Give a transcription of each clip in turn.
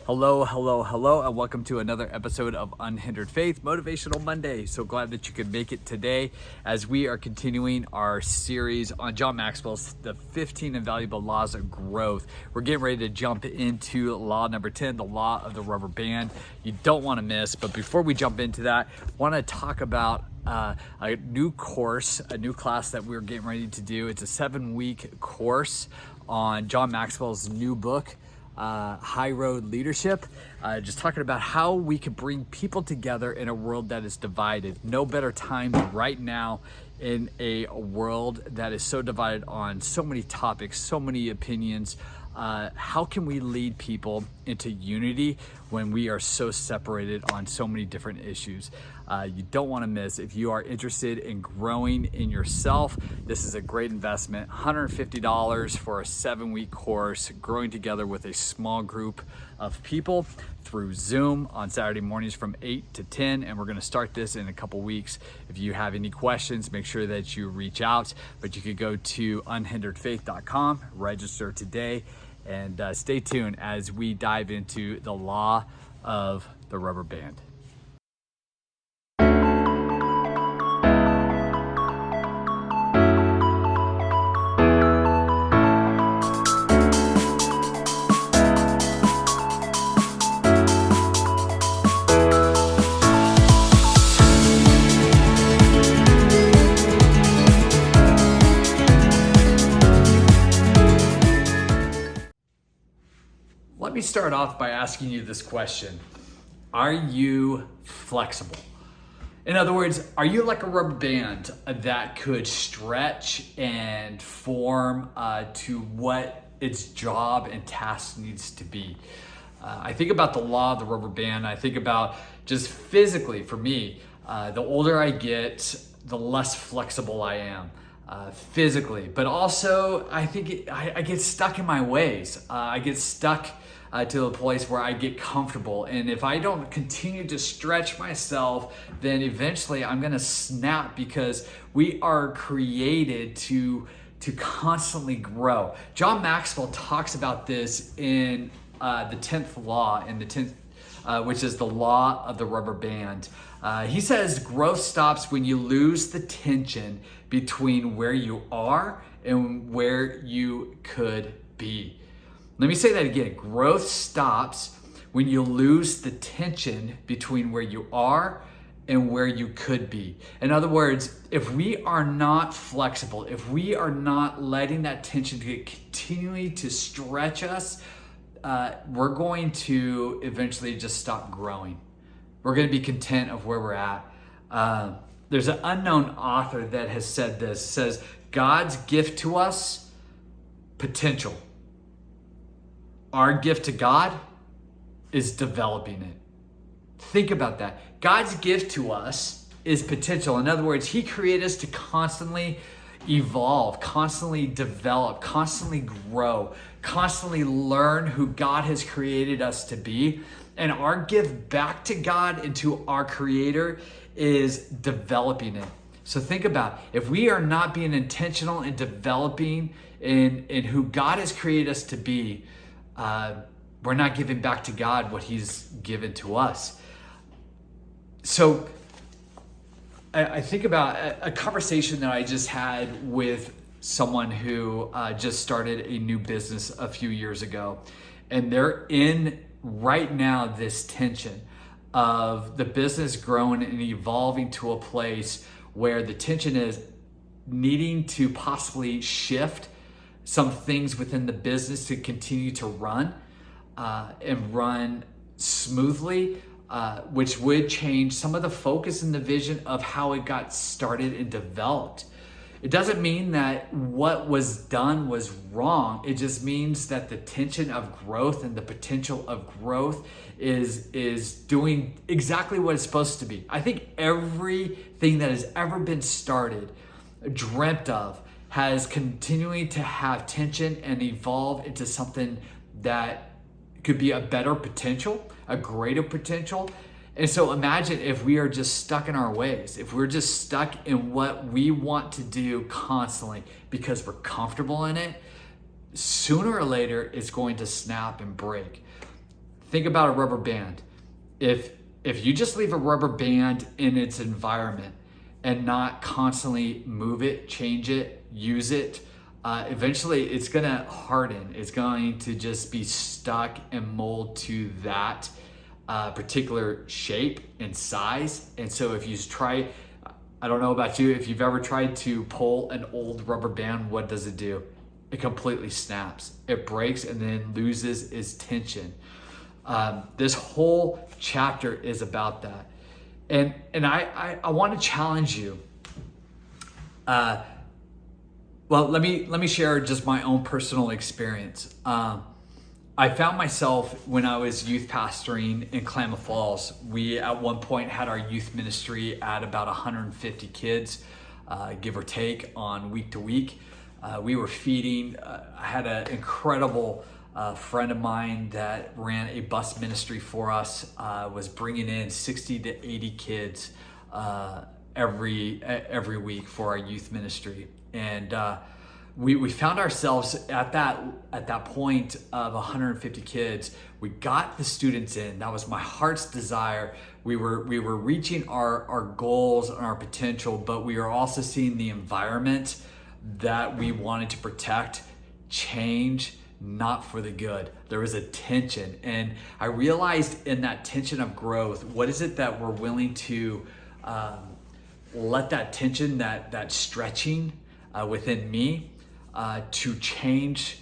Hello, and welcome to another episode of Unhindered Faith, Motivational Monday. So glad that you could make it today as we are continuing our series on John Maxwell's The 15 Invaluable Laws of Growth. We're getting ready to jump into law number 10, the law of the rubber band. You don't want to miss, but before we jump into that, I want to talk about a new course, a new class that we're getting ready to do. It's a 7-week course on John Maxwell's new book, High Road Leadership, just talking about how we can bring people together in a world that is divided. No better time than right now in a world that is so divided on so many topics, so many opinions. How can we lead people into unity when we are so separated on so many different issues? You don't want to miss. If you are interested in growing in yourself, this is a great investment. $150 for a 7-week course, growing together with a small group of people through Zoom on Saturday mornings from 8 to 10. And we're going to start this in a couple weeks. If you have any questions, make sure that you reach out. But you could go to unhinderedfaith.com, register today, and stay tuned as we dive into the law of the rubber band. Let me start off by asking you this question. Are you flexible? In other words, are you like a rubber band that could stretch and form to what its job and task needs to be? I think about the law of the rubber band. I think about just physically, for me, the older I get, the less flexible I am. Physically, but also I think I get stuck in my ways. I get stuck to a place where I get comfortable, and if I don't continue to stretch myself, then eventually I'm gonna snap, because we are created to constantly grow. John Maxwell talks about this in the 10th law, in the 10th, which is the law of the rubber band. He says growth stops when you lose the tension between where you are and where you could be. Let me say that again. Growth stops when you lose the tension between where you are and where you could be. In other words, if we are not flexible, if we are not letting that tension continually to stretch us, we're going to eventually just stop growing. We're going to be content of where we're at. There's an unknown author that has said this, says, God's gift to us, potential. Our gift to God is developing it. Think about that. God's gift to us is potential. In other words, He created us to constantly evolve, constantly develop, constantly grow, constantly learn who God has created us to be. And our gift back to God and to our Creator is developing it. So think about, if we are not being intentional in developing in who God has created us to be, we're not giving back to God what He's given to us. So I think about a conversation that I just had with someone who just started a new business a few years ago. And they're in right now this tension of the business growing and evolving to a place where the tension is needing to possibly shift some things within the business to continue to run and run smoothly, which would change some of the focus and the vision of how it got started and developed. It doesn't mean that what was done was wrong. It just means that the tension of growth and the potential of growth is doing exactly what it's supposed to be. I think everything that has ever been started, dreamt of, has continuing to have tension and evolve into something that could be a better potential, a greater potential. And so imagine if we are just stuck in our ways, if we're just stuck in what we want to do constantly because we're comfortable in it, sooner or later it's going to snap and break. think about a rubber band. If you just leave a rubber band in its environment and not constantly move it, change it, use it, eventually it's gonna harden. It's going to just be stuck and mold to that particular shape and size. And so if you try, I don't know about you, if you've ever tried to pull an old rubber band, what does it do? It completely snaps. It breaks and then loses its tension. This whole chapter is about that. And I want to challenge you. Well, let me share just my own personal experience. I found myself when I was youth pastoring in Klamath Falls. We at one point had our youth ministry at about 150 kids, give or take, on week to week. We were feeding. I had an incredible friend of mine that ran a bus ministry for us, was bringing in 60 to 80 kids every week for our youth ministry. And we found ourselves at that point of 150 kids. We got the students in. That was my heart's desire. We were reaching our goals and our potential, but we were also seeing the environment that we wanted to protect change, not for the good. There was a tension, and I realized in that tension of growth, what is it that we're willing to let that tension, that stretching within me, to change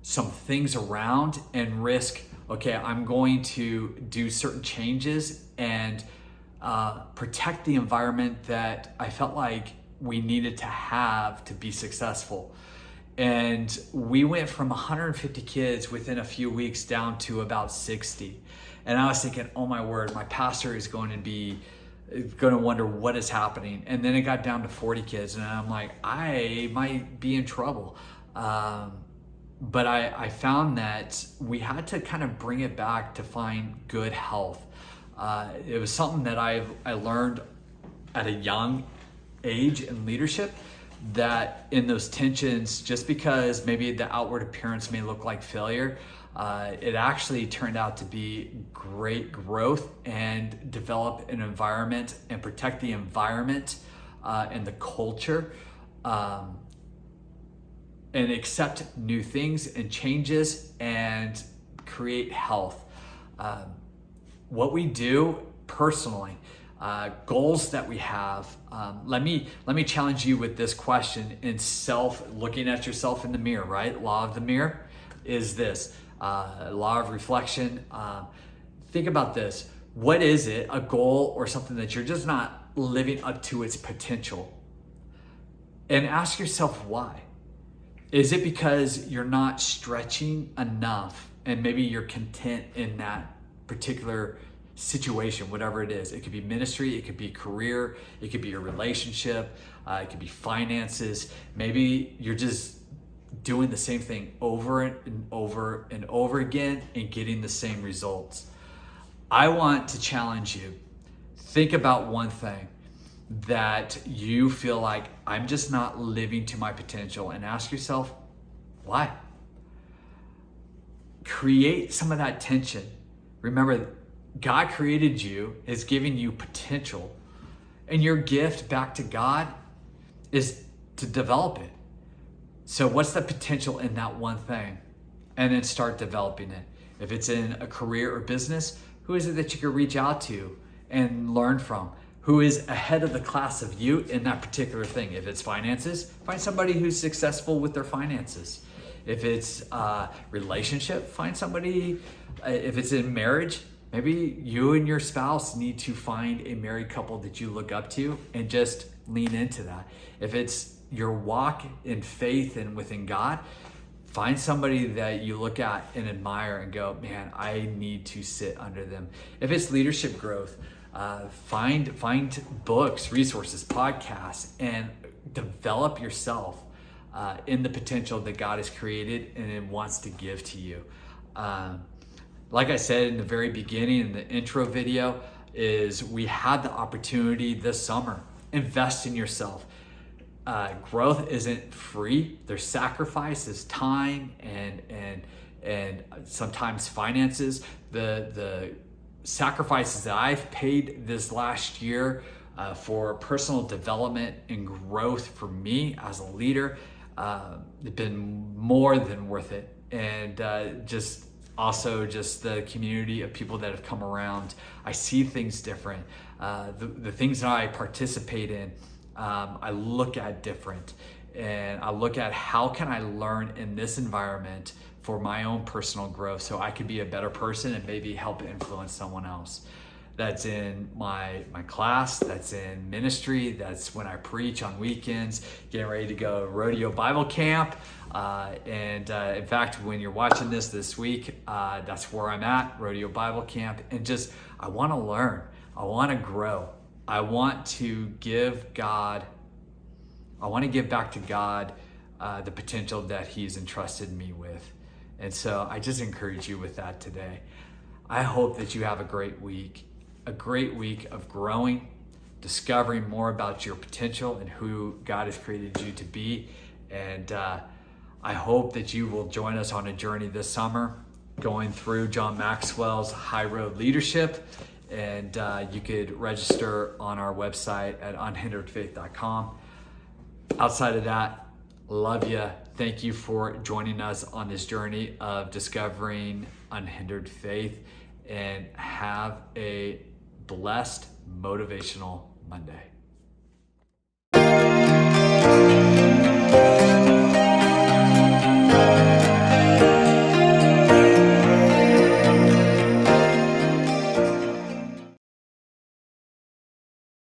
some things around and risk, okay, I'm going to do certain changes and protect the environment that I felt like we needed to have to be successful. And we went from 150 kids within a few weeks down to about 60. And I was thinking, oh my word, my pastor is going to wonder what is happening. And then it got down to 40 kids, and I'm like, I might be in trouble. But I found that we had to kind of bring it back to find good health. It was something that I learned at a young age in leadership, that in those tensions, just because maybe the outward appearance may look like failure, it actually turned out to be great growth, and develop an environment and protect the environment and the culture, and accept new things and changes and create health. What we do personally, goals that we have. Let me challenge you with this question in looking at yourself in the mirror, right? Law of the mirror is this, law of reflection. Think about this. What is it, a goal or something that you're just not living up to its potential? And ask yourself why. Is it because you're not stretching enough and maybe you're content in that particular situation, whatever it is? It could be ministry, it could be career, it could be your relationship, it could be finances. Maybe you're just doing the same thing over and over and over again and getting the same results. I want to challenge you. Think about one thing that you feel like, I'm just not living to my potential, and ask yourself, why? Create some of that tension. Remember, God created you, is giving you potential, and your gift back to God is to develop it. So what's the potential in that one thing? And then start developing it. If it's in a career or business, who is it that you can reach out to and learn from? Who is ahead of the class of you in that particular thing? If it's finances, find somebody who's successful with their finances. If it's relationship, find somebody. If it's in marriage, maybe you and your spouse need to find a married couple that you look up to and just lean into that. If it's your walk in faith and within God, find somebody that you look at and admire and go, man, I need to sit under them. If it's leadership growth, find books, resources, podcasts, and develop yourself in the potential that God has created and wants to give to you. Like I said in the very beginning, in the intro video, is we had the opportunity this summer. Invest in yourself. Growth isn't free. There's sacrifice, there's time, and and sometimes finances. The sacrifices that I've paid this last year for personal development and growth for me as a leader have been more than worth it. And just the community of people that have come around. I see things different. The things that I participate in, I look at different. And I look at how can I learn in this environment for my own personal growth so I could be a better person and maybe help influence someone else. That's in my class, that's in ministry, that's when I preach on weekends, getting ready to go rodeo Bible camp. In fact, when you're watching this week, that's where I'm at, rodeo Bible camp. And just, I want to learn, I want to grow. I want to give back to God the potential that He's entrusted me with. And so I just encourage you with that today. I hope that you have a great week of growing, discovering more about your potential and who God has created you to be. And I hope that you will join us on a journey this summer, going through John Maxwell's High Road Leadership. And you could register on our website at unhinderedfaith.com. Outside of that, love you. Thank you for joining us on this journey of discovering unhindered faith, and have a blessed Motivational Monday.